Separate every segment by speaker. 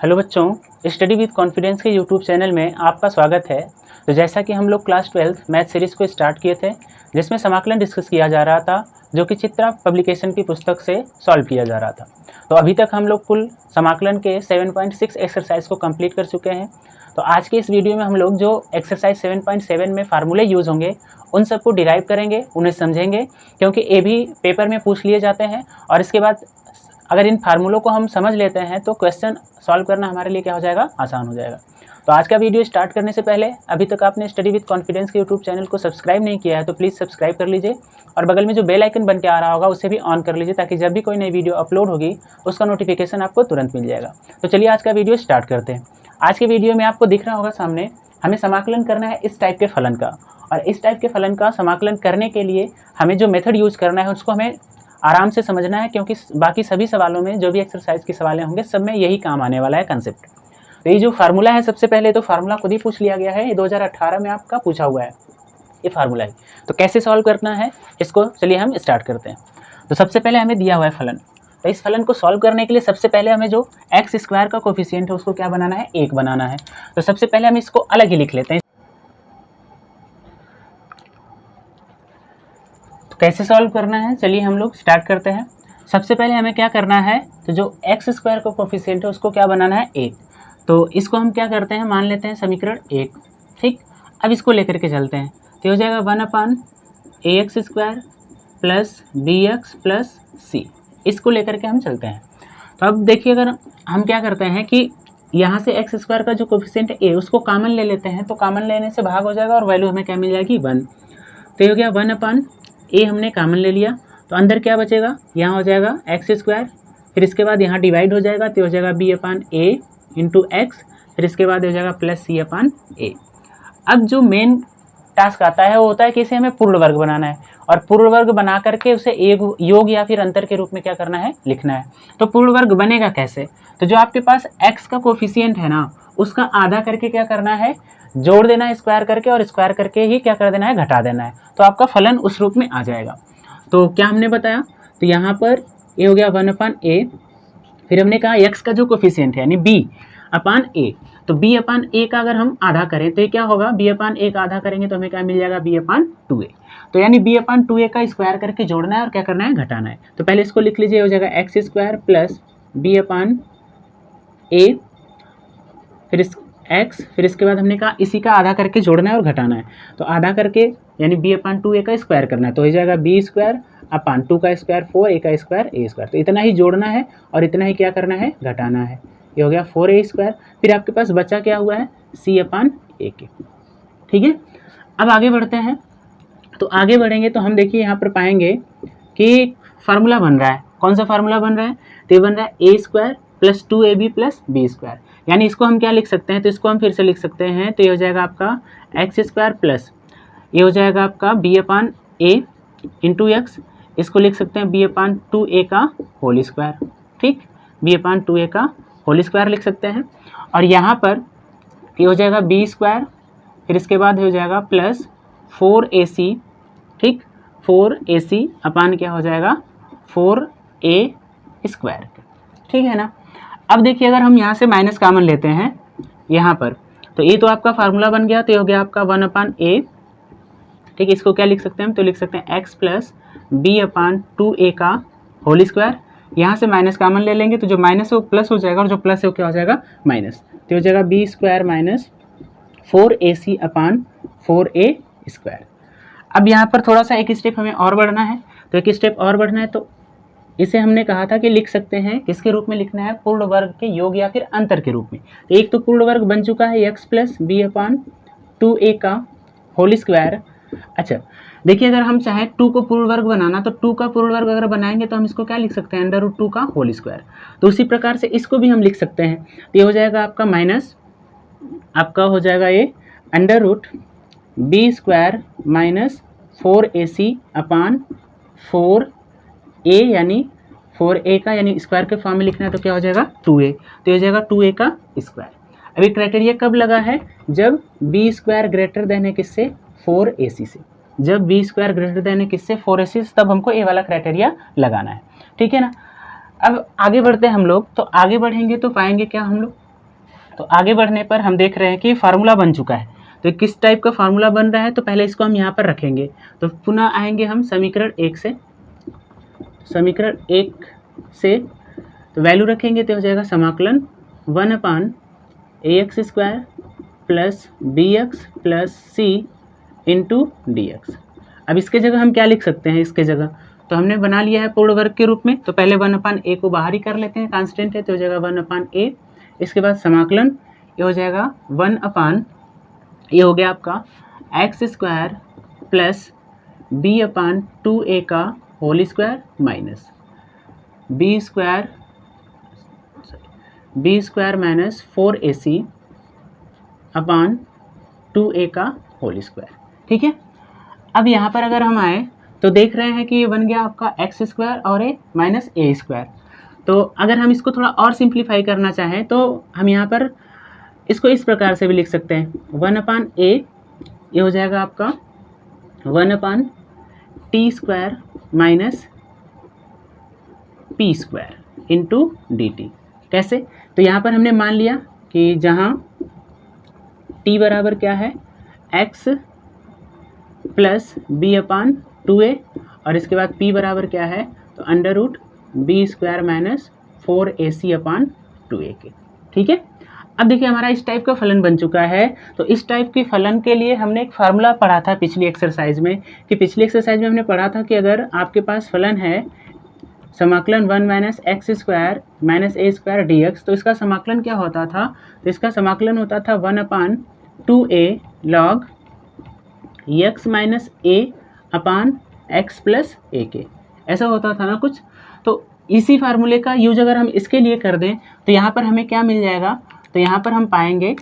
Speaker 1: Hello बच्चों, study with confidence के YouTube channel में आपका स्वागत है। तो जैसा कि हम लोग क्लास 12 मैथ सीरीज़ को स्टार्ट किए थे, जिसमें समाकलन डिस्कस किया जा रहा था, जो कि चित्रा पब्लिकेशन की पुस्तक से सॉल्व किया जा रहा था। तो अभी तक हम लोग कुल समाकलन के 7.6 एक्सरसाइज को कंप्लीट कर चुके हैं। तो आज के इस वीडियो में हम लोग जो एक्सरसाइज 7.7 में फार्मूले यूज़ होंगे उन सबको डिराइव करेंगे, उन्हें समझेंगे, क्योंकि ये भी पेपर में पूछ लिए जाते हैं। और इसके बाद अगर इन फार्मूलों को हम समझ लेते हैं तो क्वेश्चन सॉल्व करना हमारे लिए क्या हो जाएगा, आसान हो जाएगा। तो आज का वीडियो स्टार्ट करने से पहले अभी तक आपने स्टडी विद कॉन्फिडेंस के यूट्यूब चैनल को सब्सक्राइब नहीं किया है तो प्लीज़ सब्सक्राइब कर लीजिए और बगल में जो बेल आइकन बन के आ रहा होगा उसे भी ऑन कर लीजिए, ताकि जब भी कोई नई वीडियो अपलोड होगी उसका नोटिफिकेशन आपको तुरंत मिल जाएगा। तो चलिए आज का वीडियो स्टार्ट करते हैं। आज के वीडियो में आपको दिख रहा होगा सामने, हमें समाकलन करना है इस टाइप के फलन का, और इस टाइप के फलन का समाकलन करने के लिए हमें जो मेथड यूज़ करना है उसको हमें आराम से समझना है, क्योंकि बाकी सभी सवालों में जो भी एक्सरसाइज की सवालें होंगे सब में यही काम आने वाला है कंसेप्ट। तो ये जो फार्मूला है, सबसे पहले तो फार्मूला खुद ही पूछ लिया गया है, ये 2018 में आपका पूछा हुआ है ये फार्मूला है। तो कैसे सॉल्व करना है इसको चलिए हम स्टार्ट करते हैं। तो सबसे पहले हमें दिया हुआ है फलन, तो इस फलन को सॉल्व करने के लिए सबसे पहले हमें जो एक्स स्क्वायर का कोफिशिएंट है उसको क्या बनाना है, 1 बनाना है। तो सबसे पहले हम इसको अलग ही लिख लेते हैं। कैसे सॉल्व करना है चलिए हम लोग स्टार्ट करते हैं। सबसे पहले हमें क्या करना है, तो जो एक्स स्क्वायर का कोफिशिएंट है उसको क्या बनाना है, 1। तो इसको हम क्या करते हैं, मान लेते हैं समीकरण 1, ठीक। अब इसको लेकर के चलते हैं, तो हो जाएगा 1/ax square plus bx plus c। इसको लेकर के हम चलते हैं। तो अब देखिए, अगर हम क्या करते हैं कि यहाँ से एक्स स्क्वायर का जो कोफिशिएंट है a उसको कॉमन ले लेते हैं, तो कॉमन लेने से भाग हो जाएगा और वैल्यू हमें क्या मिल जाएगी, 1। तो ये हो गया 1/a, हमने कॉमन ले लिया, तो अंदर क्या बचेगा, यहाँ हो जाएगा एक्स स्क्वायर, फिर इसके बाद यहाँ डिवाइड हो जाएगा तो हो जाएगा b/a इंटू एक्स, फिर इसके बाद हो जाएगा प्लस c/a। अब जो मेन टास्क आता है वो होता है कि इसे हमें पूर्ण वर्ग बनाना है, और पूर्ण वर्ग बना करके उसे एक योग या फिर अंतर के रूप में क्या करना है, लिखना है। तो पूर्ण वर्ग बनेगा कैसे, तो जो आपके पास x का कोफिशिएंट है ना उसका आधा करके क्या करना है, जोड़ देना है स्क्वायर करके, और स्क्वायर करके ही क्या कर देना है, घटा देना है। तो आपका फलन उस रूप में आ जाएगा। तो क्या हमने बताया, तो यहाँ पर ये हो गया 1/a, फिर हमने कहा x का जो कोफिशिएंट है यानी b/a, तो b/a का अगर हम आधा करें तो ये क्या होगा, b/a का आधा करेंगे तो हमें क्या मिल जाएगा, b/2a। तो यानी b/2a का स्क्वायर करके जोड़ना है और क्या करना है, घटाना है। तो पहले इसको लिख लीजिए, हो जाएगा एक्स स्क्वायर प्लस b/a, फिर इस x, फिर इसके बाद हमने कहा इसी का आधा करके जोड़ना है और घटाना है। तो आधा करके यानी b/2a का स्क्वायर करना है, तो हो जाएगा b स्क्वायर अपान 2 का स्क्वायर 4, a का स्क्वायर a स्क्वायर। तो इतना ही जोड़ना है और इतना ही क्या करना है, घटाना है। ये हो गया 4a स्क्वायर, फिर आपके पास बचा क्या हुआ है, c/a के, ठीक है। अब आगे बढ़ते हैं, तो आगे बढ़ेंगे तो हम देखिए यहाँ पर पाएंगे कि फार्मूला बन रहा है। कौन सा फार्मूला बन रहा है, तो ये बन रहा है a square plus 2ab plus b square. यानी इसको हम क्या लिख सकते हैं, तो इसको हम फिर से लिख सकते हैं, तो ये हो जाएगा आपका एक्स स्क्वायर प्लस ये हो जाएगा आपका b/a इंटू एक्स, इसको लिख सकते हैं b/2a का होल स्क्वायर, ठीक, b/2a का होल स्क्वायर लिख सकते हैं। और यहाँ पर ये हो जाएगा b स्क्वायर, फिर इसके बाद हो जाएगा प्लस 4ac, ठीक, 4ac अपान क्या हो जाएगा, 4a स्क्वायर, ठीक है ना। अब देखिए, अगर हम यहाँ से माइनस कॉमन लेते हैं यहाँ पर, तो ये तो आपका फार्मूला बन गया, तो ये हो गया आपका 1/a, ठीक। इसको क्या लिख सकते हैं हम, तो लिख सकते हैं x प्लस b/2a का होल स्क्वायर। यहाँ से माइनस कॉमन ले लेंगे तो जो माइनस है वो प्लस हो जाएगा, और जो प्लस है वो क्या हो जाएगा, माइनस। तो हो जाएगा b square minus 4ac upon 4a square. अब यहाँ पर थोड़ा सा एक स्टेप हमें और बढ़ना है, तो एक स्टेप और बढ़ना है, तो इसे हमने कहा था कि लिख सकते हैं, किसके रूप में लिखना है, पूर्ण वर्ग के योग या फिर अंतर के रूप में। तो एक तो पूर्ण वर्ग बन चुका है x प्लस b/2a का होल स्क्वायर। अच्छा देखिए, अगर हम चाहें 2 को पूर्ण वर्ग बनाना, तो 2 का पूर्ण वर्ग अगर बनाएंगे तो हम इसको क्या लिख सकते हैं, √2 का होल स्क्वायर। तो उसी प्रकार से इसको भी हम लिख सकते हैं, तो ये हो जाएगा आपका माइनस, आपका हो जाएगा ये √b square minus 4ac upon 4a, यानी 4a का यानी स्क्वायर के फॉर्म में लिखना है तो क्या हो जाएगा, 2a। तो ये हो जाएगा 2a का स्क्वायर। अभी क्राइटेरिया कब लगा है, जब b स्क्वायर ग्रेटर देन है किससे, 4ac से। जब b स्क्वायर ग्रेटर देन है किससे, 4ac से, तब हमको a वाला क्राइटेरिया लगाना है, ठीक है ना। अब आगे बढ़ते हैं हम लोग, तो आगे बढ़ेंगे तो पाएंगे क्या हम लोग, तो आगे बढ़ने पर हम देख रहे हैं कि फार्मूला बन चुका है। तो किस टाइप का फार्मूला बन रहा है, तो पहले इसको हम यहाँ पर रखेंगे। तो पुनः आएंगे हम समीकरण 1 से, समीकरण 1 से तो वैल्यू रखेंगे तो हो जाएगा समाकलन 1/ax² plus bx plus c into dx। अब इसके जगह हम क्या लिख सकते हैं, इसके जगह तो हमने बना लिया है पूर्ण वर्ग के रूप में, तो पहले 1/a को बाहर ही कर लेते हैं, कांस्टेंट है तो हो जाएगा 1/a। इसके बाद समाकलन ये हो जाएगा ये हो गया आपका x² प्लस b/2a का whole square minus b² minus 4ac upon 2a का होल स्क्वायर। ठीक है, अब यहाँ पर अगर हम आए तो देख रहे हैं कि ये बन गया आपका x² और a माइनस a²। तो अगर हम इसको थोड़ा और सिंप्लीफाई करना चाहें तो हम यहाँ पर इसको इस प्रकार से भी लिख सकते हैं 1/a, ये हो जाएगा आपका 1/t² minus p² into dt। कैसे, तो यहाँ पर हमने मान लिया कि जहाँ t बराबर क्या है x प्लस b/2a और इसके बाद p बराबर क्या है तो √b² माइनस 4ac/2a के। ठीक है, अब देखिए हमारा इस टाइप का फलन बन चुका है। तो इस टाइप के फलन के लिए हमने एक फार्मूला पढ़ा था पिछली एक्सरसाइज में, कि पिछली एक्सरसाइज में हमने पढ़ा था कि अगर आपके पास फलन है समाकलन 1 minus x² minus a² dx, तो इसका समाकलन क्या होता था, तो इसका समाकलन होता था 1/2a log x minus a upon x plus a के, ऐसा होता था ना कुछ। तो इसी फार्मूले का यूज अगर हम इसके लिए कर दें तो यहाँ पर हमें क्या मिल जाएगा, तो यहाँ पर हम पाएंगे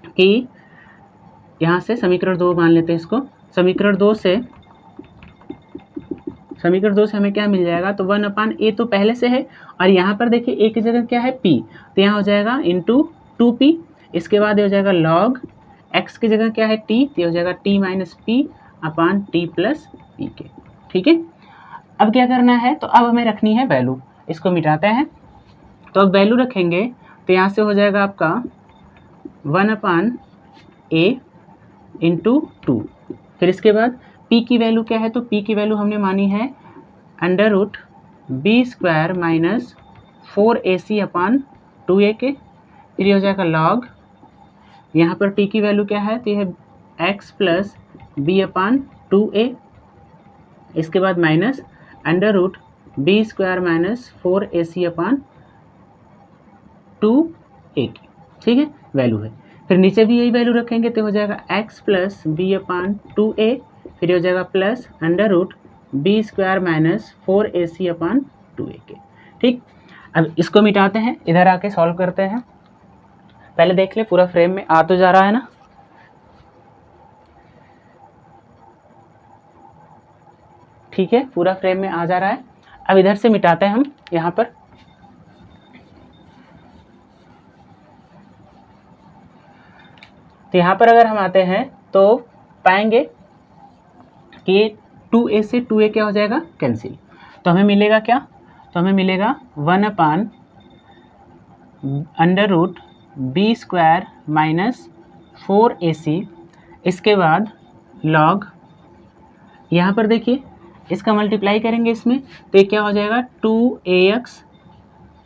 Speaker 1: कि यहाँ से समीकरण 2 मान लेते हैं इसको, समीकरण 2 से हमें क्या मिल जाएगा, तो 1/a तो पहले से है और यहाँ पर देखिए a की जगह क्या है p, तो यहाँ हो जाएगा इंटू 2p। इसके बाद ये हो जाएगा log x की जगह क्या है t, तो ये हो जाएगा t माइनस p अपान t प्लस p के। ठीक है, अब क्या करना है, तो अब हमें रखनी है वैल्यू, इसको मिटाते हैं। तो अब वैल्यू रखेंगे तो यहाँ से हो जाएगा आपका 1/a इंटू 2। फिर इसके बाद p की वैल्यू क्या है, तो p की वैल्यू हमने मानी है √b² माइनस 4ac/2a के। फिर ये हो जाएगा log, यहाँ पर t की वैल्यू क्या है, तो ये है x प्लस b/2a। इसके बाद माइनस √b² माइनस 4ac/2a की। ठीक है, वैल्यू है। फिर नीचे भी यही वैल्यू रखेंगे तो हो जाएगा x प्लस b/2a, फिर हो जाएगा प्लस √b² माइनस 4ac/2a के। ठीक, अब इसको मिटाते हैं, इधर आके सॉल्व करते हैं। पहले देख ले पूरा फ्रेम में आ तो जा रहा है ना। ठीक है, पूरा फ्रेम में आ जा रहा है। अब इधर से मिटाते हैं हम यहाँ पर, तो यहाँ पर अगर हम आते हैं तो पाएंगे कि 2a से 2a क्या हो जाएगा कैंसिल, तो हमें मिलेगा क्या, तो हमें मिलेगा 1/√b² माइनस 4ac। इसके बाद log, यहाँ पर देखिए इसका मल्टीप्लाई करेंगे इसमें तो ये क्या हो जाएगा 2ax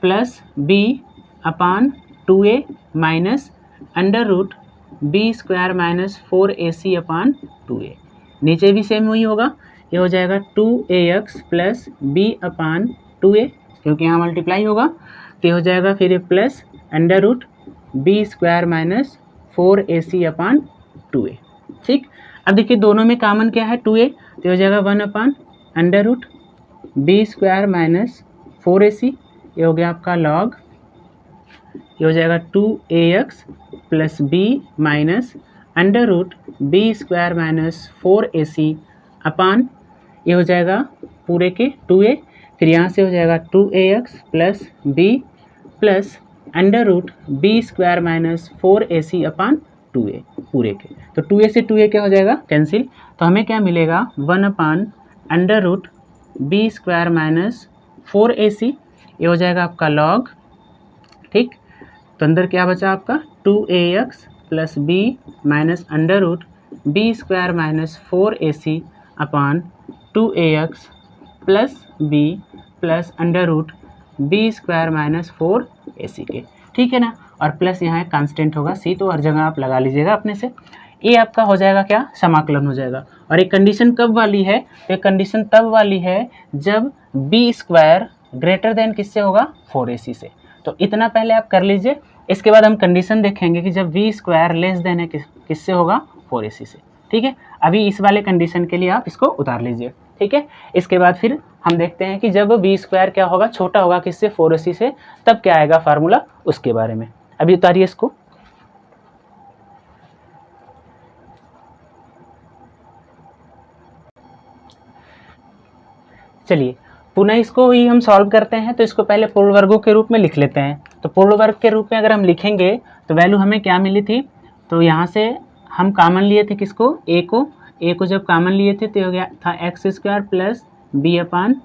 Speaker 1: plus b/2a minus √b² minus 4ac/2a। नीचे भी सेम वही होगा, ये हो जाएगा 2ax प्लस b/2a, क्योंकि यहाँ मल्टीप्लाई होगा तो ये हो जाएगा फिर प्लस √b² माइनस 4ac/2a। ठीक, अब देखिए दोनों में कॉमन क्या है 2a, तो हो जाएगा 1/√b² माइनस 4ac। ये हो गया आपका log, ये हो जाएगा 2ax plus b minus √b² minus 4ac अपान, ये हो जाएगा पूरे के 2a। फिर यहाँ से हो जाएगा 2ax plus b plus √b² minus 4ac/2a पूरे के। तो 2a से 2a क्या हो जाएगा कैंसिल, तो हमें क्या मिलेगा 1/√b² माइनस 4ac। ये हो जाएगा आपका log। ठीक, तो अंदर क्या बचा आपका 2ax plus b minus under root b square minus 4ac upon 2ax plus b plus under root b square minus 4ac के, ठीक है ना। और प्लस यहाँ एक कांस्टेंट होगा c, तो हर जगह आप लगा लीजिएगा अपने से। ये आपका हो जाएगा क्या, समाकलन हो जाएगा। और एक कंडीशन कब वाली है, तो एक कंडीशन तब वाली है जब बी स्क्वायर ग्रेटर देन किससे होगा, 4ac से। तो इतना पहले आप कर लीजिए, इसके बाद हम कंडीशन देखेंगे कि जब बी स्क्वायर लेस देन है किससे होगा, 4ac से, ठीक है। अभी इस वाले कंडीशन के लिए आप इसको उतार लीजिए, ठीक है। इसके बाद फिर हम देखते हैं कि जब बी स्क्वायर क्या होगा, छोटा होगा किससे, 4ac से, तब क्या आएगा फार्मूला, उसके बारे में। अभी उतारिए इसको। चलिए पुनः इसको ही हम सॉल्व करते हैं। तो इसको पहले पूर्ण वर्गों के रूप में लिख लेते हैं। तो पूर्ण वर्ग के रूप में अगर हम लिखेंगे तो वैल्यू हमें क्या मिली थी, तो यहाँ से हम कॉमन लिए थे किसको, ए को जब कॉमन लिए थे तो हो गया था एक्स स्क्वायर प्लस बी अपान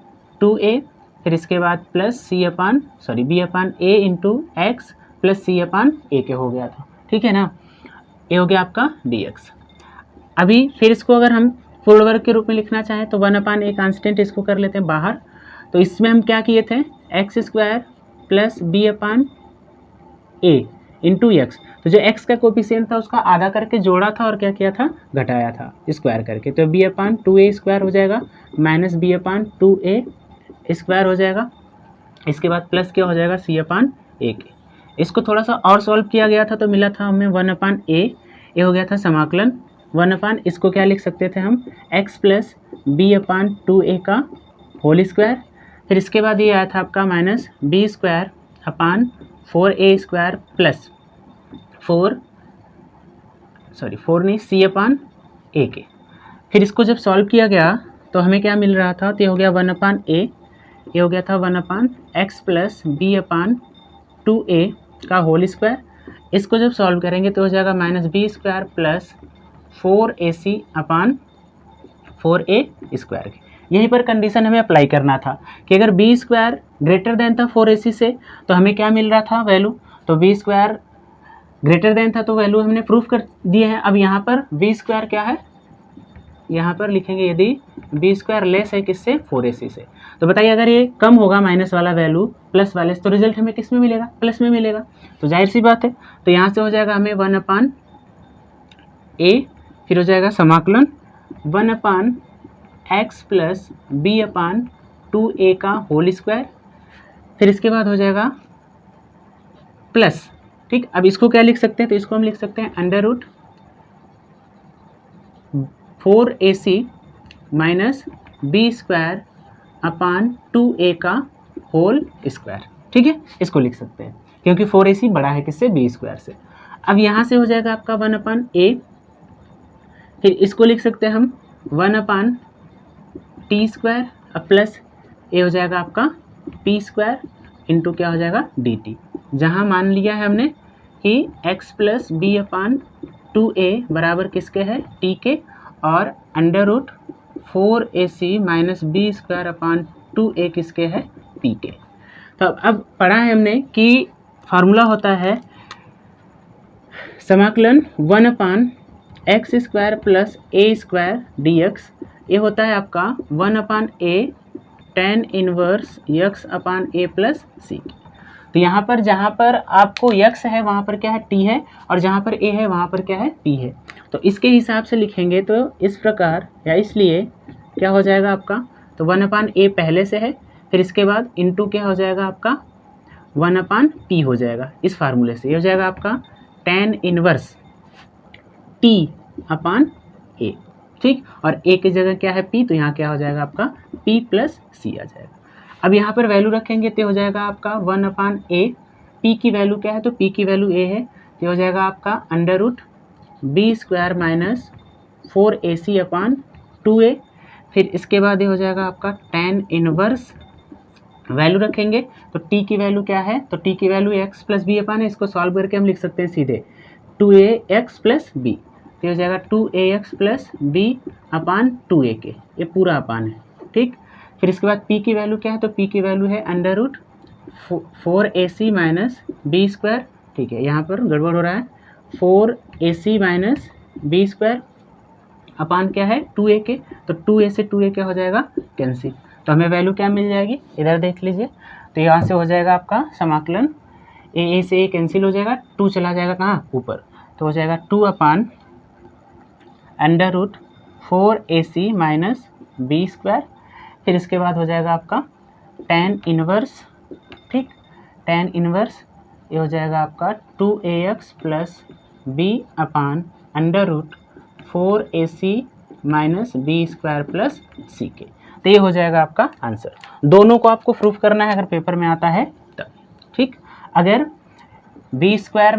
Speaker 1: 2a, फिर इसके बाद प्लस बी अपान ए इंटू एक्स प्लस सी अपान ए के हो गया था, ठीक है ना। ये हो गया आपका dx। अभी फिर इसको अगर हम पूर्ण वर्ग के रूप में लिखना चाहें तो 1 अपान ए कांस्टेंट इसको कर लेते हैं बाहर। तो इसमें हम क्या किए थे, एक्स स्क्वायर प्लस बी अपान ए इंटू एक्स, तो जो एक्स का कोफिशिएंट था उसका आधा करके जोड़ा था और क्या किया था, घटाया था स्क्वायर करके। तो बी अपान 2a स्क्वायर हो जाएगा माइनस बी अपान 2a स्क्वायर हो जाएगा। इसके बाद प्लस क्या हो जाएगा, सी अपान ए के। इसको थोड़ा सा और सॉल्व किया गया था तो मिला था हमें 1 अपान ए, ये हो गया था समाकलन 1 अपान, इसको क्या लिख सकते थे हम, एक्स प्लस बी अपान 2a का होल स्क्वायर। फिर इसके बाद ये आया था आपका minus B square upon 4a square plus 4 नहीं सी अपान ए के। फिर इसको जब सॉल्व किया गया तो हमें क्या मिल रहा था, तो ये हो गया 1 अपान ए, ये हो गया था 1 अपान एक्स प्लस बी अपान 2a का होल स्क्वायर। इसको जब सॉल्व करेंगे तो हो जाएगा minus B square plus 4ac upon 4a square. यहीं पर कंडीशन हमें अप्लाई करना था कि अगर बी स्क्वायर ग्रेटर देन था 4ac से तो हमें क्या मिल रहा था वैल्यू, तो बी स्क्वायर ग्रेटर देन था तो वैल्यू हमने प्रूफ कर दिए हैं। अब यहाँ पर बी स्क्वायर क्या है, यहाँ पर लिखेंगे यदि बी स्क्वायर लेस है किससे, 4ac से। तो बताइए अगर ये कम होगा माइनस वाला वैल्यू प्लस वाले, तो रिजल्ट हमें किस में मिलेगा, प्लस में मिलेगा। तो जाहिर सी बात है, तो यहाँ से हो जाएगा हमें 1 अपान ए, फिर हो जाएगा समाकलन 1 अपान एक्स प्लस बी अपान 2a का होल स्क्वायर। फिर इसके बाद हो जाएगा प्लस, ठीक। अब इसको क्या लिख सकते हैं, तो इसको हम लिख सकते हैं under root 4ac minus B square upon 2a का होल स्क्वायर, ठीक है। इसको लिख सकते हैं क्योंकि 4ac बड़ा है किससे, बी स्क्वायर से। अब यहाँ से हो जाएगा आपका 1 अपान ए, फिर इसको लिख सकते हैं हम 1 अपान टी स्क्वायर, अब प्लस ए हो जाएगा आपका पी स्क्वायर इंटू क्या हो जाएगा डी टी, जहाँ मान लिया है हमने कि x प्लस बी अपान 2a बराबर किसके है, टी के, और under root 4ac minus B square upon 2a किसके है, पी के। तो अब पढ़ा है हमने कि फार्मूला होता है समाकलन 1 अपान एक्स स्क्वायर प्लस ए स्क्वायर डी एक्स, ये होता है आपका 1 अपान ए tan इनवर्स x अपान ए प्लस सी। तो यहाँ पर जहाँ पर आपको x है वहाँ पर क्या है, t है, और जहाँ पर a है वहाँ पर क्या है, p है। तो इसके हिसाब से लिखेंगे तो इस प्रकार, या इसलिए क्या हो जाएगा आपका, तो 1 अपान ए पहले से है, फिर इसके बाद इंटू क्या हो जाएगा आपका 1 अपान p हो जाएगा इस फार्मूले से। ये हो जाएगा आपका tan inverse t upon a, ठीक। और a की जगह क्या है p, तो यहाँ क्या हो जाएगा आपका p प्लस c आ जाएगा। अब यहाँ पर वैल्यू रखेंगे तो हो जाएगा आपका 1 अपान a, p की वैल्यू क्या है, तो p की वैल्यू a है, तो हो जाएगा आपका under root b square minus 4ac upon 2a। फिर इसके बाद ये हो जाएगा आपका tan इनवर्स, वैल्यू रखेंगे तो t की वैल्यू क्या है, तो t की वैल्यू x प्लस बी अपान है, इसको सॉल्व करके हम लिख सकते हैं सीधे 2ax प्लस बी, तो हो जाएगा 2ax प्लस बी अपान 2a के, ये पूरा अपान है, ठीक। फिर इसके बाद p की वैल्यू क्या है, तो p की वैल्यू है under root 4ac minus B square ठीक है, यहाँ पर गड़बड़ हो रहा है, 4ac माइनस बी स्क्वायर अपान क्या है 2a के, तो 2a से 2a क्या हो जाएगा कैंसिल, तो हमें वैल्यू क्या मिल जाएगी, इधर देख लीजिए, तो यहाँ से हो जाएगा आपका समाकलन a से a कैंसिल हो जाएगा, 2 चला जाएगा कहाँ ऊपर, तो हो जाएगा 2 upon under root 4ac minus B square, फिर इसके बाद हो जाएगा आपका tan इनवर्स, ठीक, tan इनवर्स ये हो जाएगा आपका 2ax plus B upon under root 4ac minus B square plus C के, तो ये हो जाएगा आपका आंसर। दोनों को आपको प्रूफ करना है अगर पेपर में आता है तब, ठीक। अगर बी स्क्वायर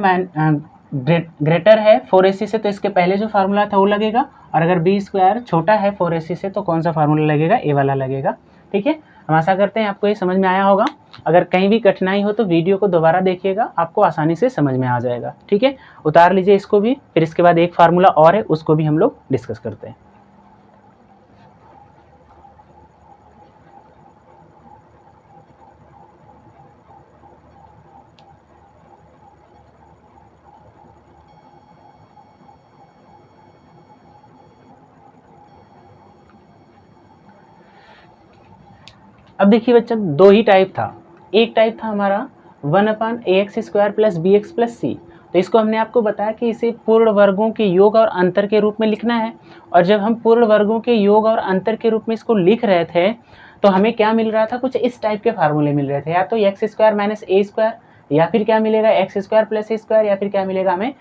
Speaker 1: ग्रेटर है 4ac से तो इसके पहले जो फार्मूला था वो लगेगा, और अगर बी स्क्वायर छोटा है 4ac से तो कौन सा फार्मूला लगेगा, ए वाला लगेगा, ठीक है। हम आशा करते हैं आपको ये समझ में आया होगा। अगर कहीं भी कठिनाई हो तो वीडियो को दोबारा देखिएगा, आपको आसानी से समझ में आ जाएगा, ठीक है। उतार लीजिए इसको भी, फिर इसके बाद एक फार्मूला और है उसको भी हम लोग डिस्कस करते हैं। अब देखिए बच्चा, दो ही टाइप था, एक टाइप था हमारा 1/ax square plus b x plus c, तो इसको हमने आपको बताया कि इसे पूर्ण वर्गों के योग और अंतर के रूप में लिखना है, और जब हम पूर्ण वर्गों के योग और अंतर के रूप में इसको लिख रहे थे तो हमें क्या मिल रहा था, कुछ इस टाइप के फार्मूले मिल रहे थे, या तो एक्स स्क्वायर माइनस ए स्क्वायर, या फिर क्या मिलेगा एक्स स्क्वायर प्लस ए स्क्वायर, या फिर क्या मिलेगा हमें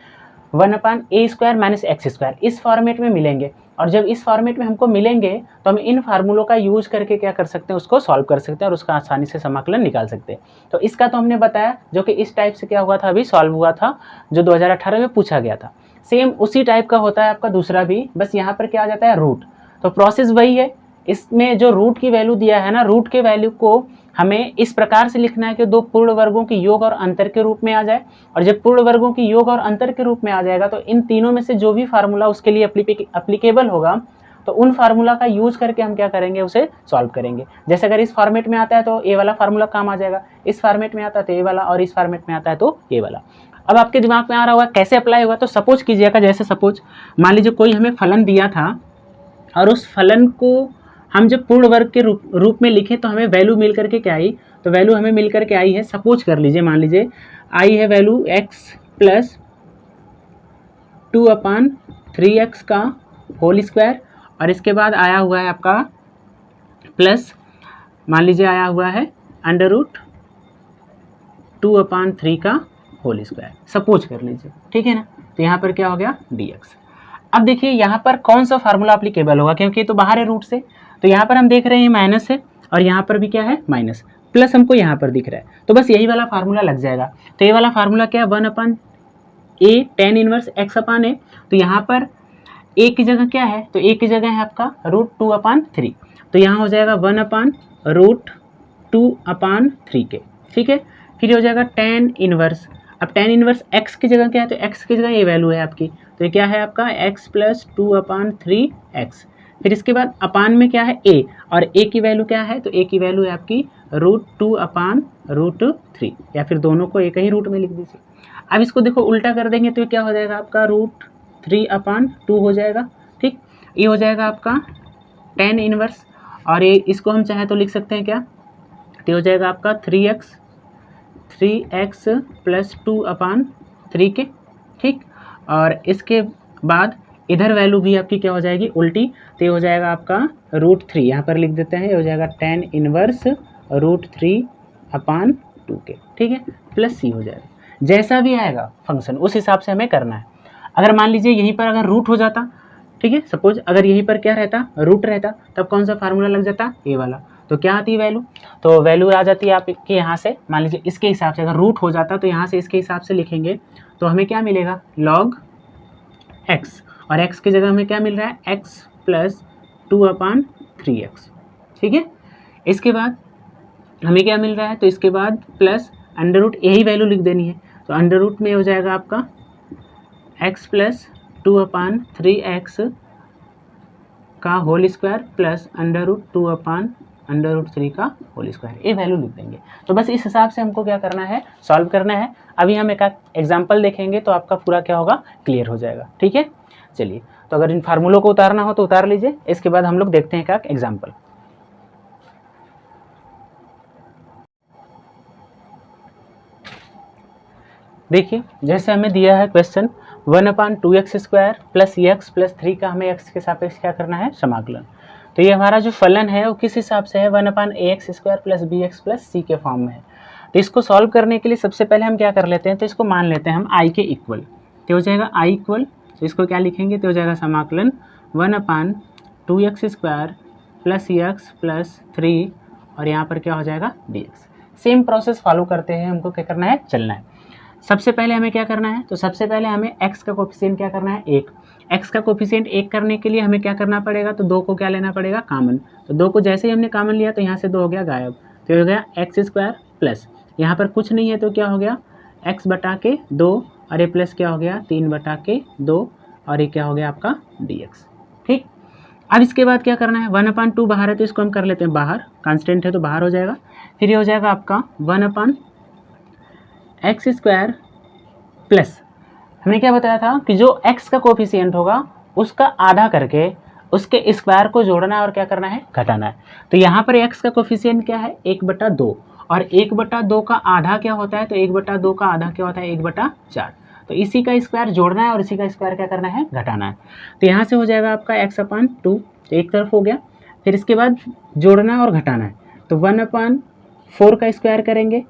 Speaker 1: 1/a square minus x square, इस फॉर्मेट में मिलेंगे। और जब इस फॉर्मेट में हमको मिलेंगे तो हम इन फार्मूलों का यूज करके क्या कर सकते हैं, उसको सॉल्व कर सकते हैं और उसका आसानी से समाकलन निकाल सकते हैं। तो इसका तो हमने बताया, जो कि इस टाइप से क्या हुआ था, अभी सॉल्व हुआ था, जो 2018 में पूछा गया था। सेम उसी टाइप का होता है आपका दूसरा भी, बस यहाँ पर क्या आ जाता है रूट, तो प्रोसेस वही है। इसमें जो रूट की वैल्यू दिया है ना, रूट के वैल्यू को हमें इस प्रकार से लिखना है कि दो पूर्ण वर्गों की योग और अंतर के रूप में आ जाए, और जब पूर्ण वर्गों की योग और अंतर के रूप में आ जाएगा तो इन तीनों में से जो भी फार्मूला उसके लिए अप्लीकेबल होगा तो उन फार्मूला का यूज करके हम क्या करेंगे, उसे सॉल्व करेंगे। जैसे अगर इस फॉर्मेट में आता है तो ए वाला फार्मूला काम आ जाएगा, इस फॉर्मेट में आता है तो ए वाला, और इस फॉर्मेट में आता है तो ए वाला। अब आपके दिमाग में आ रहा होगा कैसे अप्लाई होगा, तो सपोज कीजिएगा, जैसे सपोज मान लीजिए कोई हमें फलन दिया था और उस फलन को हम जब पूर्ण वर्ग के रूप में लिखें तो हमें वैल्यू मिल करके क्या आई, तो वैल्यू हमें मिल करके आई है, सपोज कर लीजिए, मान लीजिए आई है वैल्यू x प्लस 2/3x का होल स्क्वायर, और इसके बाद आया हुआ है आपका प्लस, मान लीजिए आया हुआ है अंडर रूट 2/3 का होल स्क्वायर, सपोज कर लीजिए, ठीक है ना। तो यहाँ पर क्या हो गया dx। अब देखिए यहाँ पर कौन सा फार्मूला अप्लीकेबल होगा, क्योंकि ये तो बाहर है रूट से, तो यहाँ पर हम देख रहे हैं माइनस है, और यहाँ पर भी क्या है माइनस, प्लस हमको यहाँ पर दिख रहा है, तो बस यही वाला फार्मूला लग जाएगा। तो ये वाला फार्मूला क्या है, 1/a tan इनवर्स x/a, तो यहाँ पर a की जगह क्या है, तो a की जगह है आपका √2/3, तो यहाँ हो जाएगा 1/√2/3 के, ठीक है। फिर हो जाएगा tan इनवर्स, अब tan इनवर्स x की जगह क्या है, तो x की जगह ये वैल्यू है आपकी, तो ये क्या है आपका x प्लस 2/3x, फिर इसके बाद अपान में क्या है a, और a की वैल्यू क्या है, तो a की वैल्यू है आपकी √2/√3, या फिर दोनों को एक ही रूट में लिख दीजिए। अब इसको देखो उल्टा कर देंगे तो क्या हो जाएगा आपका √3/2 हो जाएगा, ठीक। ये हो जाएगा आपका tan इनवर्स, और ये इसको हम चाहे तो लिख सकते हैं क्या, तो हो जाएगा आपका 3x प्लस 2/3 के, ठीक। और इसके बाद इधर वैल्यू भी आपकी क्या हो जाएगी उल्टी, तो ये हो जाएगा आपका √3, यहाँ पर लिख देते हैं, ये हो जाएगा tan इनवर्स √3/2 के, ठीक है, प्लस c हो जाएगा। जैसा भी आएगा फंक्शन उस हिसाब से हमें करना है। अगर मान लीजिए यहीं पर अगर रूट हो जाता, ठीक है, सपोज अगर यहीं पर क्या रहता, रूट रहता, तब कौन सा फार्मूला लग जाता, ए वाला, तो क्या आती है वैल्यू, तो वैल्यू आ जाती है आपके यहाँ से, मान लीजिए इसके हिसाब से अगर रूट हो जाता तो यहाँ से इसके हिसाब से लिखेंगे तो हमें क्या मिलेगा log x, और x की जगह हमें क्या मिल रहा है x प्लस 2/3x, ठीक है। इसके बाद हमें क्या मिल रहा है, तो इसके बाद प्लस अंडर रूट, यही वैल्यू लिख देनी है, तो अंडर रूट में हो जाएगा आपका x प्लस 2/3x का whole square plus under root 2/3 √3 का होल स्क्वायर, ये वैल्यू लिख देंगे। तो बस इस हिसाब से हमको क्या करना है, सॉल्व करना है। अभी हम एक एग्जाम्पल देखेंगे तो आपका पूरा क्या होगा, क्लियर हो जाएगा। ठीक है, चलिए, तो अगर इन फार्मूलों को उतारना हो तो उतार लीजिए, इसके बाद हम लोग देखते हैं एक एग्जाम्पल। देखिए, जैसे हमें दिया है question 1/2x² plus x plus 3 का हमें x के सापेक्ष क्या करना है, समाकलन। तो ये हमारा जो फलन है वो किस हिसाब से है, 1/ax² plus bx plus c के फॉर्म में है। तो इसको सॉल्व करने के लिए सबसे पहले हम क्या कर लेते हैं, तो इसको मान लेते हैं हम i के इक्वल। तो हो जाएगा i इक्वल, तो इसको क्या लिखेंगे, तो हो जाएगा समाकलन 1/2x² प्लस x प्लस 3 और यहाँ पर क्या हो जाएगा dx। सेम प्रोसेस फॉलो करते हैं, हमको क्या करना है, चलना है। सबसे पहले हमें क्या करना है, तो सबसे पहले हमें x का कोफिशिएंट क्या करना है, 1। x का कोफिशिएंट 1 करने के लिए हमें क्या करना पड़ेगा, तो 2 को क्या लेना पड़ेगा, कॉमन। तो 2 को जैसे ही हमने कॉमन लिया तो यहाँ से 2 हो गया गायब, तो हो गया x² प्लस यहाँ पर कुछ नहीं है तो क्या हो गया x/2 और ये प्लस क्या हो गया 3/2 और ये क्या हो गया आपका dx। ठीक, अब इसके बाद क्या करना है, 1/2 बाहर है तो इसको हम कर लेते हैं बाहर, कांस्टेंट है तो बाहर हो जाएगा। फिर ये हो जाएगा आपका 1/x² प्लस हमने क्या बताया था कि जो x का कोफिशिएंट होगा उसका आधा करके उसके स्क्वायर को जोड़ना है और क्या करना है, घटाना है। तो यहाँ पर x का कोफिशिएंट क्या है, 1/2 और 1/2 का आधा क्या होता है, तो 1/2 का आधा क्या होता है, 1/4। तो इसी का स्क्वायर जोड़ना है और इसी का स्क्वायर क्या करना है, घटाना है। तो यहाँ से हो जाएगा आपका x/2, तो एक तरफ हो गया। फिर इसके बाद जोड़ना और घटाना है, तो 1/4 का स्क्वायर करेंगे,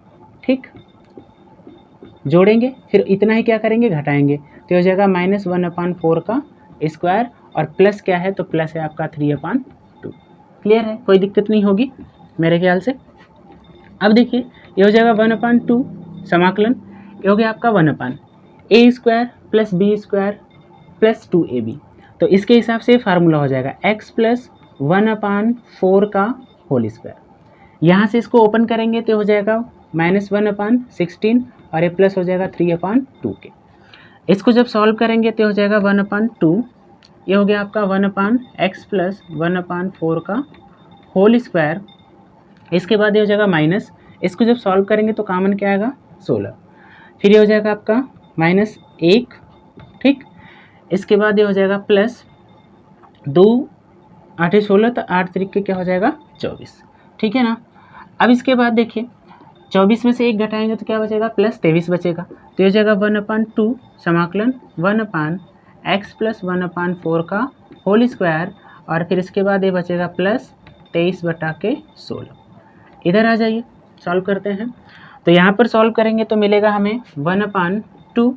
Speaker 1: ठीक, जोड़ेंगे, फिर इतना ही क्या करेंगे, घटाएंगे, तो हो जाएगा -1/4 का स्क्वायर और प्लस क्या है, तो प्लस है आपका 3/2। क्लियर है, कोई दिक्कत नहीं होगी मेरे ख्याल से। अब देखिए ये हो जाएगा 1/2 समाकलन, ये हो गया आपका 1/a² plus b² plus 2ab। तो इसके हिसाब से फार्मूला हो जाएगा x प्लस 1/4 का होल स्क्वायर। यहाँ से इसको ओपन करेंगे तो हो जाएगा -1/16 और ये प्लस हो जाएगा 3/2 के। इसको जब सॉल्व करेंगे तो हो जाएगा 1/2, ये हो गया आपका 1/x प्लस 1/4 का होल स्क्वायर। इसके बाद ये हो जाएगा माइनस, इसको जब सॉल्व करेंगे तो कॉमन क्या आएगा, 16। फिर ये हो जाएगा आपका -1, ठीक। इसके बाद ये हो जाएगा प्लस 2 8 16, तो 8 तरीके क्या हो जाएगा 24, ठीक है ना। अब इसके बाद देखिए 24 में से 1 घटाएंगे तो क्या बचेगा, प्लस 23 बचेगा। तो ये हो जाएगा 1/2 समाकलन 1/x प्लस 1/4 का होल स्क्वायर और फिर इसके बाद ये बचेगा प्लस 23/16। इधर आ जाइए, सॉल्व करते हैं। तो यहाँ पर सॉल्व करेंगे तो मिलेगा हमें 1/2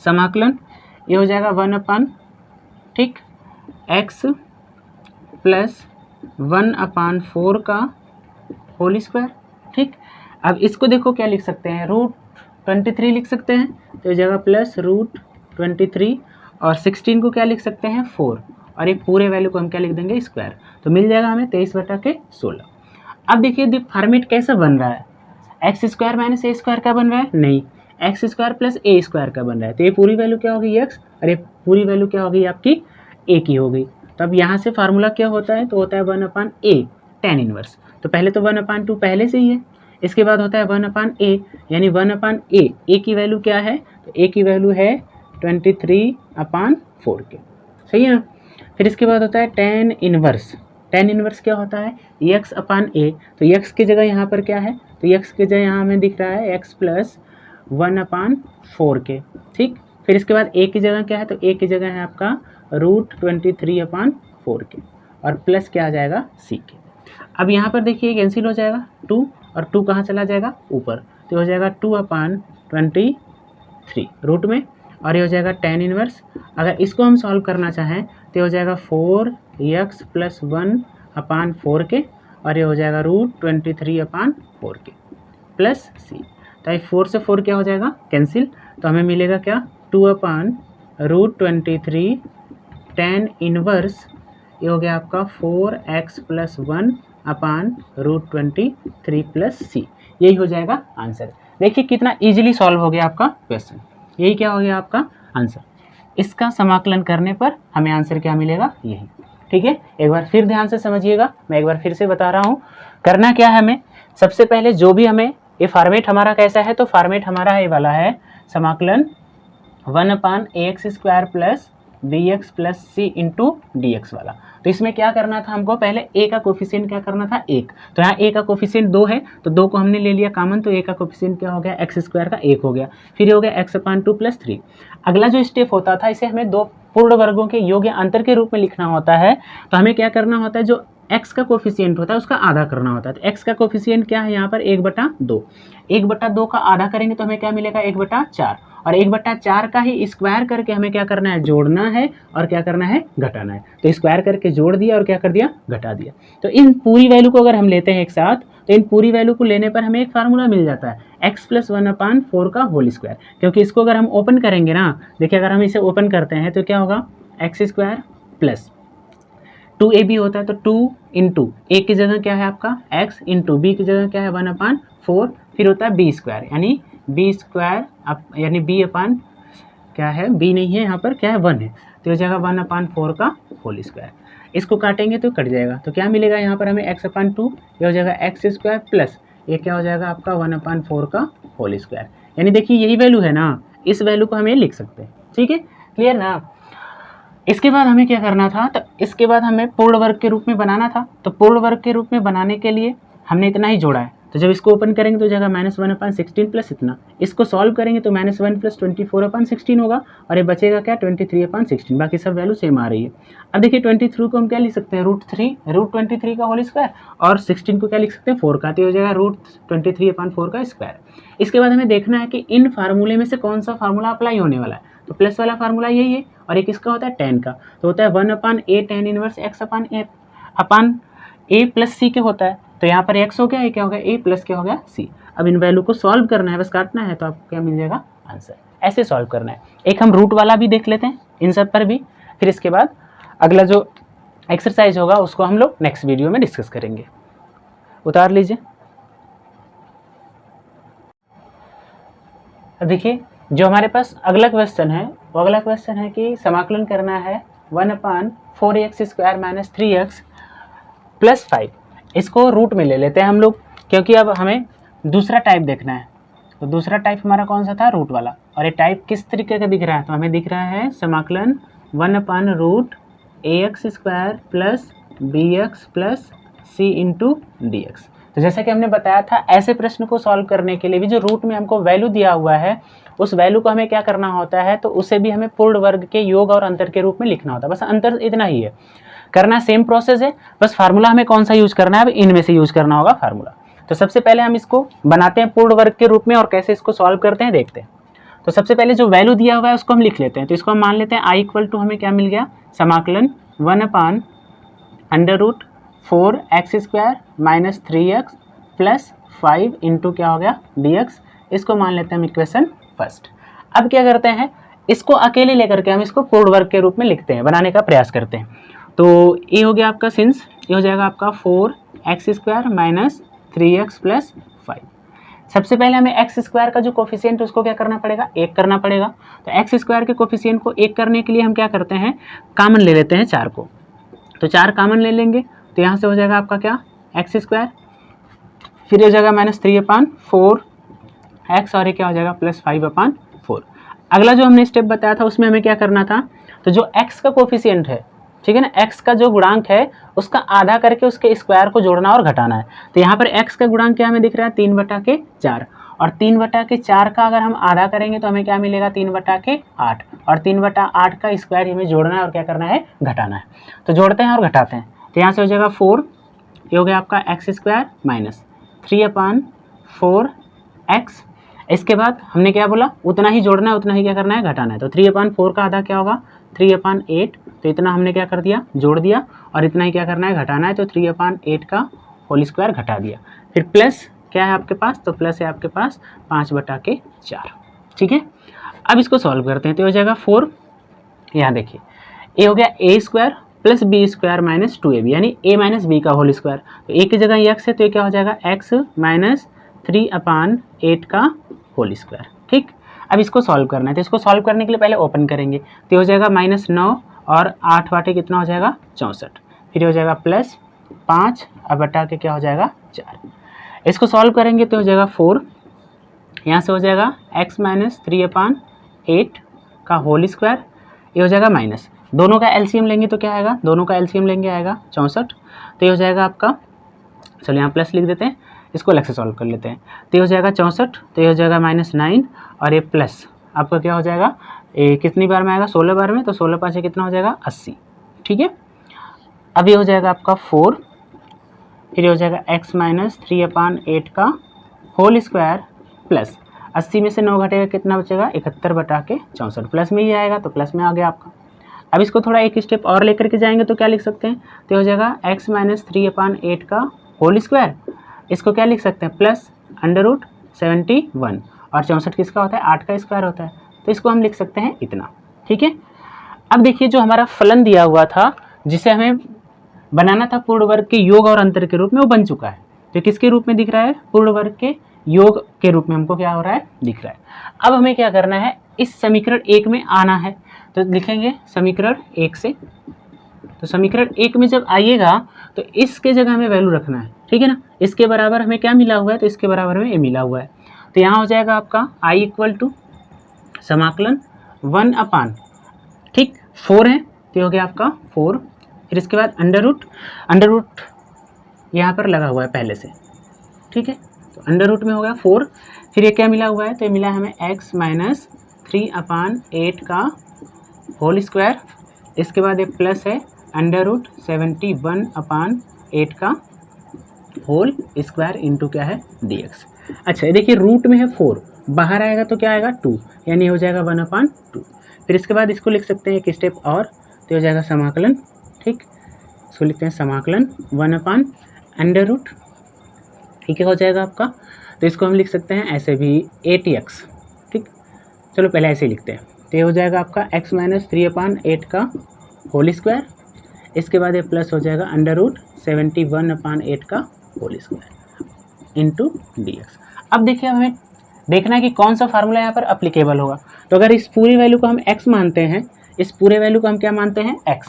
Speaker 1: समाकलन, ये हो जाएगा 1/, ठीक, x प्लस 1/4 का होल स्क्वायर, ठीक। अब इसको देखो क्या लिख सकते हैं, √23 लिख सकते हैं, तो ये जगह प्लस √23 और 16 को क्या लिख सकते हैं, 4 और एक पूरे वैल्यू को हम क्या लिख देंगे, स्क्वायर। तो मिल जाएगा हमें 23/16। अब देखिए फॉर्मेट कैसा बन रहा है, x² माइनस a² का बन रहा है, नहीं, x² प्लस a² का बन रहा है। तो ये पूरी वैल्यू क्या होगी x और ये पूरी वैल्यू क्या होगी आपकी a की हो गई। तो अब यहाँ से फार्मूला क्या होता है, तो होता है 1/a tan इनवर्स। तो पहले तो 1/2 पहले से ही है, इसके बाद होता है 1/a यानी 1/a, a की वैल्यू क्या है, तो a की वैल्यू है 23/4 के, सही है ना। फिर इसके बाद होता है tan इनवर्स। tan इनवर्स क्या होता है, x/a। तो x की जगह यहाँ पर क्या है, तो x की जगह यहाँ हमें दिख रहा है x प्लस 1/4 के, ठीक। फिर इसके बाद a की जगह क्या है, तो a की जगह है आपका √23/4 के और प्लस क्या आ जाएगा c के। अब यहाँ पर देखिए कैंसिल हो जाएगा 2 और 2 कहाँ चला जाएगा, ऊपर, तो हो जाएगा 2/23 रूट में और ये हो जाएगा tan इनवर्स। अगर इसको हम सॉल्व करना चाहें तो हो जाएगा 4x प्लस 1/4 के और ये हो जाएगा √23/4 के प्लस c। तो ये 4 से 4 क्या हो जाएगा, कैंसिल, तो हमें मिलेगा क्या 2/√23 tan इनवर्स, ये हो गया आपका 4x प्लस 1/√23 प्लस c। यही हो जाएगा आंसर। देखिए कितना इजीली सॉल्व हो गया आपका क्वेश्चन, यही क्या हो गया आपका आंसर। इसका समाकलन करने पर हमें आंसर क्या मिलेगा, यही, ठीक। ठीक है, एक बार फिर ध्यान से समझिएगा, मैं एक बार फिर से बता रहा हूँ। करना क्या है हमें, सबसे पहले जो भी हमें ये फॉर्मेट हमारा कैसा है, तो फॉर्मेट हमारा ये वाला है समाकलन 1/ax² plus bx plus c into dx वाला। तो इसमें क्या करना था हमको, पहले a का कोफिशिएंट क्या करना था 1, तो यहाँ a का कोफिशिएंट 2 है, तो 2 को हमने ले लिया कॉमन, तो a का कोफिशिएंट क्या हो गया, x² का 1 हो गया, फिर हो गया x/2 प्लस 3। अगला जो स्टेप होता था, इसे हमें दो पूर्ण वर्गों के योग या अंतर के रूप में लिखना होता है। तो हमें क्या करना होता है, जो x का कोफिशिएंट होता है उसका आधा करना होता है। तो x का कोफिशिएंट क्या है यहाँ पर 1/2, 1/2 का आधा करेंगे तो हमें क्या मिलेगा 1/4, और 1/4 का ही स्क्वायर करके हमें क्या करना है, जोड़ना है और क्या करना है, घटाना है। तो स्क्वायर करके जोड़ दिया और क्या कर दिया, घटा दिया। तो इन पूरी वैल्यू को अगर हम लेते हैं एक साथ, तो इन पूरी वैल्यू को लेने पर हमें एक फार्मूला मिल जाता है x + 1/4 का होल स्क्वायर। क्योंकि इसको अगर हम ओपन करेंगे ना, देखिए अगर हम इसे ओपन करते हैं तो क्या होगा, x² प्लस 2ab होता है, तो 2 इंटू a की जगह क्या है आपका x, इंटू b की जगह क्या है 1/4, फिर होता है b² यानी b² यानी b/ क्या है, b नहीं है यहाँ पर, क्या है 1 है, तो ये जगह 1/4 का होल स्क्वायर। इसको काटेंगे तो कट जाएगा, तो क्या मिलेगा यहाँ पर हमें x/2, ये हो जाएगा x² प्लस ये क्या हो जाएगा आपका 1/4 का होल स्क्वायर। यानी देखिए यही वैल्यू है ना, इस वैल्यू को हमें लिख सकते हैं। ठीक है, क्लियर ना। इसके बाद हमें क्या करना था, तो इसके बाद हमें पूर्ण वर्ग के रूप में बनाना था। तो पूर्ण वर्ग के रूप में बनाने के लिए हमने इतना ही जोड़ा है, तो जब इसको ओपन करेंगे तो जगह -1/16 प्लस इतना, इसको सॉल्व करेंगे तो -1 प्लस 24/16 होगा, और ये बचेगा क्या 23/16, बाकी सब वैल्यू सेम आ रही है। अब देखिए 23 को हम क्या लिख सकते हैं, √23 का होल स्क्वायर, और 16 को क्या लिख सकते हैं 4 का, तो हो जाएगा √23/4 का स्क्वायर। इसके बाद हमें देखना है कि इन फार्मूले में से कौन सा फार्मूला अप्लाई होने वाला है। तो प्लस वाला फार्मूला यही है, और एक इसका होता है tan का, तो होता है 1/a tan inverse x/a plus c के होता है। तो यहाँ पर x हो गया, ये क्या हो गया a प्लस क्या हो गया c। अब इन वैल्यू को सॉल्व करना है, बस काटना है, तो आपको क्या मिल जाएगा आंसर। ऐसे सॉल्व करना है। एक हम रूट वाला भी देख लेते हैं इन सब पर भी, फिर इसके बाद अगला जो एक्सरसाइज होगा उसको हम लोग नेक्स्ट वीडियो में डिस्कस करेंगे। उतार लीजिए। अब देखिए जो हमारे पास अगला क्वेश्चन है, वो अगला क्वेश्चन है कि समाकलन करना है 1/4x² - 3x + 5। इसको रूट में ले लेते हैं हम लोग, क्योंकि अब हमें दूसरा टाइप देखना है। तो दूसरा टाइप हमारा कौन सा था, रूट वाला, और ये टाइप किस तरीके का दिख रहा है, तो हमें दिख रहा है समाकलन 1/√ax² plus bx plus c into dx। तो जैसा कि हमने बताया था, ऐसे प्रश्न को सॉल्व करने के लिए भी जो रूट में हमको वैल्यू दिया हुआ है, उस वैल्यू को हमें क्या करना होता है, तो उसे भी हमें पूर्ण वर्ग के योग और अंतर के रूप में लिखना होता है। बस अंतर इतना ही है, करना सेम प्रोसेस है, बस फार्मूला हमें कौन सा यूज करना है, अब इनमें से यूज करना होगा फार्मूला। तो सबसे पहले हम इसको बनाते हैं पूर्ण वर्ग के रूप में, और कैसे इसको सॉल्व करते हैं देखते हैं। तो सबसे पहले जो वैल्यू दिया हुआ है उसको हम लिख लेते हैं। तो इसको हम मान लेते हैं i = हमें क्या मिल गया, समाकलन 1/√4x² - 3x प्लस 5 इंटू क्या हो गया dx। इसको मान लेते हैं हम इक्वेशन फर्स्ट। अब क्या करते हैं, इसको अकेले लेकर के हम इसको पूर्ण वर्ग के रूप में लिखते हैं, बनाने का प्रयास करते हैं। तो ये हो गया आपका, सिंस ये हो जाएगा आपका 4x² - 3x प्लस 5। सबसे पहले हमें x² का जो कोफिशिएंट उसको क्या करना पड़ेगा, 1 करना पड़ेगा। तो x² के कोफिशिएंट को 1 करने के लिए हम क्या करते हैं, कॉमन ले लेते हैं 4 को। तो 4 कॉमन ले लेंगे, तो यहाँ से हो जाएगा आपका क्या x², फिर हो जाएगा -3/4x, और ये क्या हो जाएगा +5/4। अगला जो हमने स्टेप बताया था उसमें हमें क्या करना था, तो जो x का कोफिशिएंट है, ठीक है ना, x का जो गुणांक है उसका आधा करके उसके स्क्वायर को जोड़ना और घटाना है। तो यहाँ पर x का गुणांक क्या हमें दिख रहा है 3/4, और 3/4 का अगर हम आधा करेंगे तो हमें क्या मिलेगा 3/8, और 3/8 का स्क्वायर हमें जोड़ना है और क्या करना है, घटाना है। तो जोड़ते हैं और घटाते हैं, तो यहाँ से हो जाएगा 4, ये हो गया आपका x² माइनस 3/4x। इसके बाद हमने क्या बोला, उतना ही जोड़ना है, उतना ही क्या करना है, घटाना है। तो 3/4 का आधा क्या होगा 3/8, तो इतना हमने क्या कर दिया, जोड़ दिया, और इतना ही क्या करना है, घटाना है। तो 3/8 का होल स्क्वायर घटा दिया। फिर प्लस क्या है आपके पास, तो प्लस है आपके पास 5/4। ठीक है, अब इसको सॉल्व करते हैं। तो हो जाएगा 4, यहाँ देखिए ये हो गया a² plus b² minus 2ab, यानी a माइनस b का होल स्क्वायर। तो a की जगह x है, तो ये क्या हो जाएगा x माइनस 3/8 का होल स्क्वायर। ठीक, अब इसको सॉल्व करना है। तो इसको सॉल्व करने के लिए पहले ओपन करेंगे, तो हो जाएगा -9 और 8 वाटे कितना हो जाएगा 64। फिर हो जाएगा प्लस 5 अब बटा के क्या हो जाएगा 4। इसको सॉल्व करेंगे तो हो जाएगा 4, यहाँ से हो जाएगा x माइनस 3/8 का होल स्क्वायर, ये हो जाएगा माइनस, दोनों का एलसीएम लेंगे तो क्या आएगा, दोनों का एलसीएम लेंगे आएगा 64, तो ये हो जाएगा आपका, चलो यहाँ प्लस लिख देते हैं, इसको अलग से सॉल्व कर लेते हैं, तो ये हो जाएगा 64, तो ये हो जाएगा -9 और ये प्लस आपका क्या हो जाएगा, ये कितनी बार में आएगा 16 बार में, तो 16 5 कितना हो जाएगा 80, ठीक है। अब ये हो जाएगा आपका 4, फिर ये हो जाएगा x माइनस 3/8 का होल स्क्वायर प्लस 80 में से 9 घटेगा कितना बचेगा 71 बटा के 64, प्लस में ही आएगा तो प्लस में आ गया आपका। अब इसको थोड़ा एक स्टेप और लेकर के जाएंगे तो क्या लिख सकते हैं, तो हो जाएगा x माइनस 3/8 का होल स्क्वायर, इसको क्या लिख सकते हैं प्लस √71 और 64 किसका होता है 8 का स्क्वायर होता है, तो इसको हम लिख सकते हैं इतना, ठीक है। अब देखिए जो हमारा फलन दिया हुआ था जिसे हमें बनाना था पूर्ण वर्ग के योग और अंतर के रूप में, वो बन चुका है, तो किसके रूप में दिख रहा है, पूर्ण वर्ग के योग के रूप में हमको क्या हो रहा है दिख रहा है। अब हमें क्या करना है, इस समीकरण 1 में आना है, तो लिखेंगे समीकरण 1 से, तो समीकरण 1 में जब आइएगा तो इसके जगह हमें वैल्यू रखना है, ठीक है ना, इसके बराबर हमें क्या मिला हुआ है, तो इसके बराबर में ये मिला हुआ है, तो यहाँ हो जाएगा आपका i इक्वल टू समाकलन 1/, ठीक 4 है तो हो गया आपका 4, फिर इसके बाद अंडर रूट यहाँ पर लगा हुआ है पहले से, ठीक है, तो अंडर रूट में हो गया 4, फिर ये क्या मिला हुआ है, तो ये मिला है हमें x माइनस 3/8 का होल स्क्वायर, इसके बाद एक प्लस है √71/8 का होल स्क्वायर इंटू क्या है dx। अच्छा ये देखिए रूट में है 4, बाहर आएगा तो क्या आएगा 2, यानी हो जाएगा 1/2, फिर इसके बाद इसको लिख सकते हैं एक स्टेप और, तो हो जाएगा समाकलन, ठीक, इसको लिखते हैं समाकलन 1/√, ठीक है, हो जाएगा आपका, तो इसको हम लिख सकते हैं ऐसे भी 80x, ठीक, चलो पहले ऐसे ही लिखते हैं, तो ये हो जाएगा आपका x माइनस 3/8 का होल स्क्वायर, इसके बाद ये प्लस हो जाएगा √71/8 का होल स्क्वायर इंटू dx। अब देखिए हमें देखना है कि कौन सा फार्मूला यहाँ पर अप्लीकेबल होगा, तो अगर इस पूरी वैल्यू को हम x मानते हैं, इस पूरे वैल्यू को हम क्या मानते हैं x,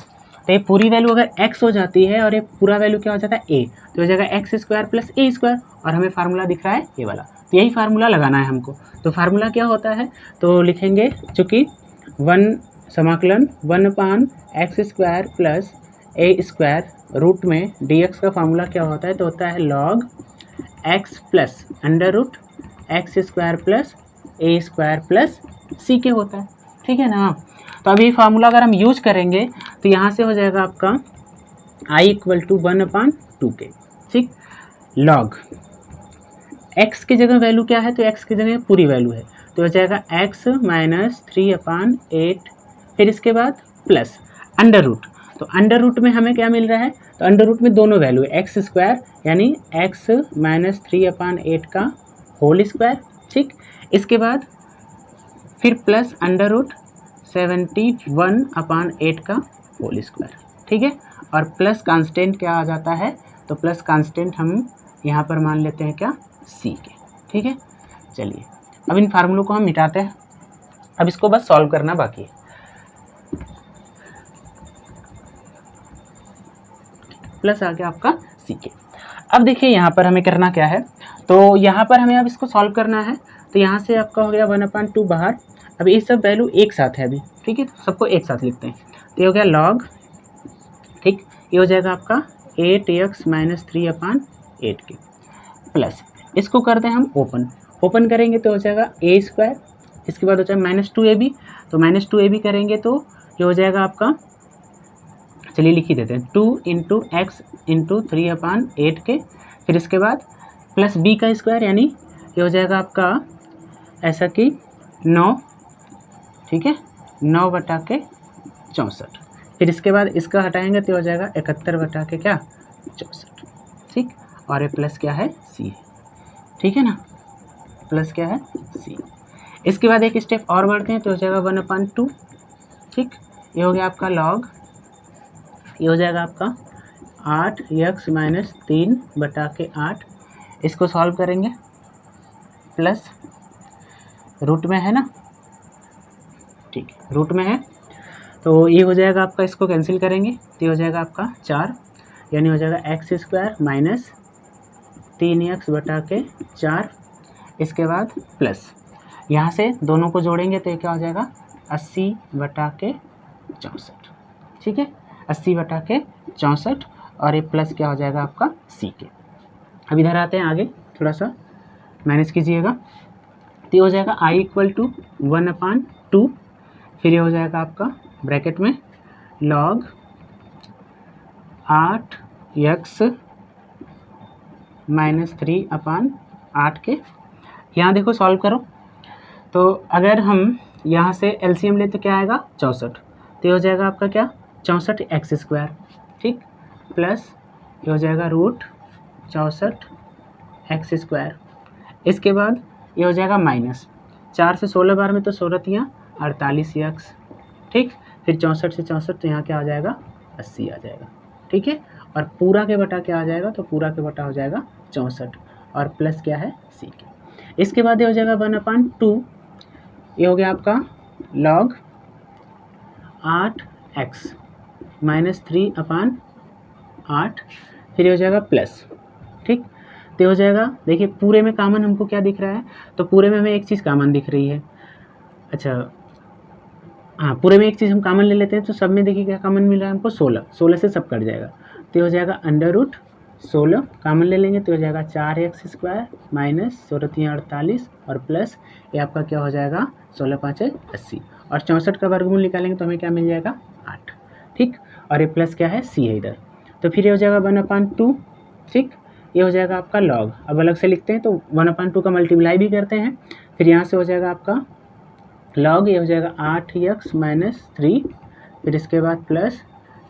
Speaker 1: तो ये पूरी वैल्यू अगर x हो जाती है और ये पूरा वैल्यू क्या हो जाता है a, तो हो जाएगा x² प्लस a स्क्वायर, और हमें फार्मूला दिख रहा है ये वाला, तो यही फार्मूला लगाना है हमको, तो फार्मूला क्या होता है, तो लिखेंगे चूँकि समाकलन 1/x² plus a square root में dx का फार्मूला क्या होता है, तो होता है log x plus √x² plus a square plus c के होता है, ठीक है ना। तो अभी फार्मूला अगर हम यूज करेंगे तो यहाँ से हो जाएगा आपका i इक्वल टू 1/2 के, ठीक, log x की जगह वैल्यू क्या है, तो x की जगह पूरी वैल्यू है, तो हो जाएगा x माइनस 3/8, फिर इसके बाद प्लस अंडर रूट, तो अंडर रूट में हमें क्या मिल रहा है, तो अंडर रूट में दोनों वैल्यू है x² यानी x माइनस 3/8 का होल स्क्वायर, ठीक, इसके बाद फिर प्लस √71/8 का होल स्क्वायर, ठीक है, और प्लस कांस्टेंट क्या आ जाता है, तो प्लस कांस्टेंट हम यहाँ पर मान लेते हैं क्या c के, ठीक है। चलिए अब इन फार्मूलों को हम मिटाते हैं, अब इसको बस सॉल्व करना बाकी है, प्लस आ गया आपका c के। अब देखिए यहाँ पर हमें करना क्या है, तो यहाँ पर हमें अब इसको सॉल्व करना है, तो यहाँ से आपका हो गया 1/2 बाहर, अब ये सब वैल्यू एक साथ है अभी, ठीक है, तो सबको एक साथ लिखते हैं, तो ये हो गया log, ठीक, ये हो जाएगा आपका 8x माइनस 3/8 के प्लस, इसको करते हैं हम ओपन करेंगे तो हो जाएगा a स्क्वायर, इसके बाद हो जाएगा -2ab, तो -2ab करेंगे तो ये हो जाएगा आपका, चलिए लिख ही देते हैं 2 इंटू एक्स इंटू 3/8 के, फिर इसके बाद प्लस b का स्क्वायर यानी ये हो जाएगा आपका ऐसा कि 9, ठीक है, 9 बटा के 64, फिर इसके बाद इसका हटाएंगे तो हो जाएगा 71 बटा के क्या 64, ठीक, और ये प्लस क्या है c है, ठीक है ना, प्लस क्या है c। इसके बाद एक स्टेप और बढ़ते हैं तो हो जाएगा 1/2, ठीक, ये हो गया आपका log, ये हो जाएगा आपका 8x माइनस 3 बटा के 8, इसको सॉल्व करेंगे प्लस रूट में है ना, ठीक, रूट में है तो ये हो जाएगा आपका, इसको कैंसिल करेंगे तो ये हो जाएगा आपका 4, यानी हो जाएगा एक्स स्क्वायर माइनस 3x/4। इसके बाद प्लस यहाँ से दोनों को जोड़ेंगे तो ये क्या हो जाएगा 80/64। ठीक है, 80/64 और ये प्लस क्या हो जाएगा आपका सी के। अब इधर आते हैं आगे, थोड़ा सा मैनेज कीजिएगा। तो ये हो जाएगा i = 1/2, फिर ये हो जाएगा आपका ब्रैकेट में log 8x - 3/8 के। यहाँ देखो सॉल्व करो, तो अगर हम यहाँ से एलसीएम ले तो क्या आएगा 64, तो ये हो जाएगा आपका क्या 64x², ठीक, प्लस ये हो जाएगा √64x²। इसके बाद ये हो जाएगा माइनस 4 से 16 बार में तो 16 48x, ठीक, फिर 64 से 64 तो यहाँ क्या आ जाएगा 80 आ जाएगा। ठीक है, और पूरा के बटा क्या आ जाएगा, तो पूरा के बटा हो जाएगा 64 और प्लस क्या है सी के। इसके बाद ये हो जाएगा 1/2, ये हो गया आपका log 8x - 3/8, फिर ये हो जाएगा प्लस, ठीक, तो हो जाएगा, देखिए पूरे में कॉमन हमको क्या दिख रहा है, तो पूरे में हमें एक चीज़ कॉमन दिख रही है। अच्छा हाँ, पूरे में एक चीज़ हम कॉमन ले लेते हैं, तो सब में देखिए क्या कॉमन मिल रहा है हमको 16 से सब कट जाएगा, तो हो जाएगा √16 कॉमन ले लेंगे तो हो जाएगा 4x² माइनस 16×48 और प्लस ये आपका क्या हो जाएगा 16×5 = 80 और 64 का वर्गमूल निकालेंगे तो हमें क्या मिल जाएगा 8, ठीक, और ये प्लस क्या है सी है इधर, तो फिर ये हो जाएगा 1/2, ठीक, ये हो जाएगा आपका लॉग। अब अलग से लिखते हैं तो 1/2 का मल्टीप्लाई भी करते हैं, फिर यहाँ से हो जाएगा आपका लॉग, ये हो जाएगा 8x - 3, फिर इसके बाद प्लस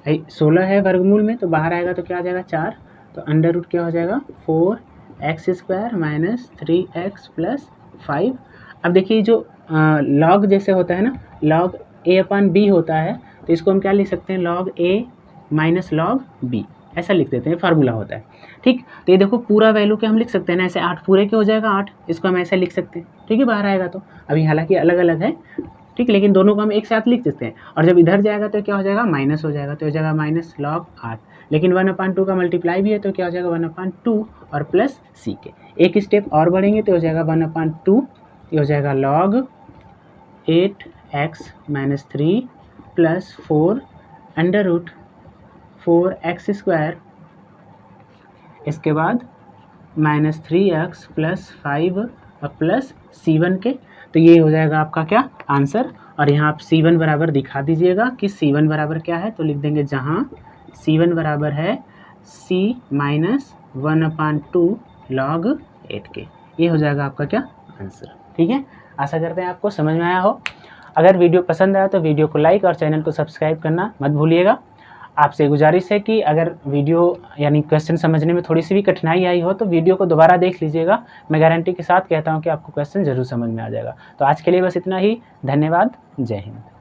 Speaker 1: 16 है वर्गमूल में तो बाहर आएगा तो क्या आ जाएगा 4, तो अंडर रूट क्या हो जाएगा 4x² - 3x + 5। अब देखिए जो लॉग जैसे होता है ना, लॉग a/b होता है, तो इसको हम क्या लिख सकते हैं log a - log b, ऐसा लिख देते हैं, फार्मूला होता है, ठीक। तो ये देखो पूरा वैल्यू के हम लिख सकते हैं ना, ऐसे 8 पूरे के हो जाएगा 8, इसको हम ऐसे लिख सकते हैं, ठीक है, बाहर आएगा तो। अभी हालांकि अलग अलग है, ठीक, लेकिन दोनों को हम एक साथ लिख देते हैं, और जब इधर जाएगा तो क्या हो जाएगा माइनस हो जाएगा, तो हो जाएगा माइनस log 8, लेकिन 1/2 का मल्टीप्लाई भी है तो क्या हो जाएगा 1/2 और प्लस सी के। एक स्टेप और बढ़ेंगे तो हो जाएगा 1/2, ये हो जाएगा log 8x - 3 + 4 under root 4x², इसके बाद -3x + 5 और प्लस C1 के, तो ये हो जाएगा आपका क्या आंसर। और यहाँ आप C1 बराबर दिखा दीजिएगा कि C1 बराबर क्या है, तो लिख देंगे जहाँ C1 बराबर है C - 1/2 log 8 के, ये हो जाएगा आपका क्या आंसर। ठीक है, आशा करते हैं आपको समझ में आया हो। अगर वीडियो पसंद आया तो वीडियो को लाइक और चैनल को सब्सक्राइब करना मत भूलिएगा। आपसे गुजारिश है कि अगर वीडियो यानी क्वेश्चन समझने में थोड़ी सी भी कठिनाई आई हो तो वीडियो को दोबारा देख लीजिएगा, मैं गारंटी के साथ कहता हूं कि आपको क्वेश्चन ज़रूर समझ में आ जाएगा। तो आज के लिए बस इतना ही, धन्यवाद, जय हिंद।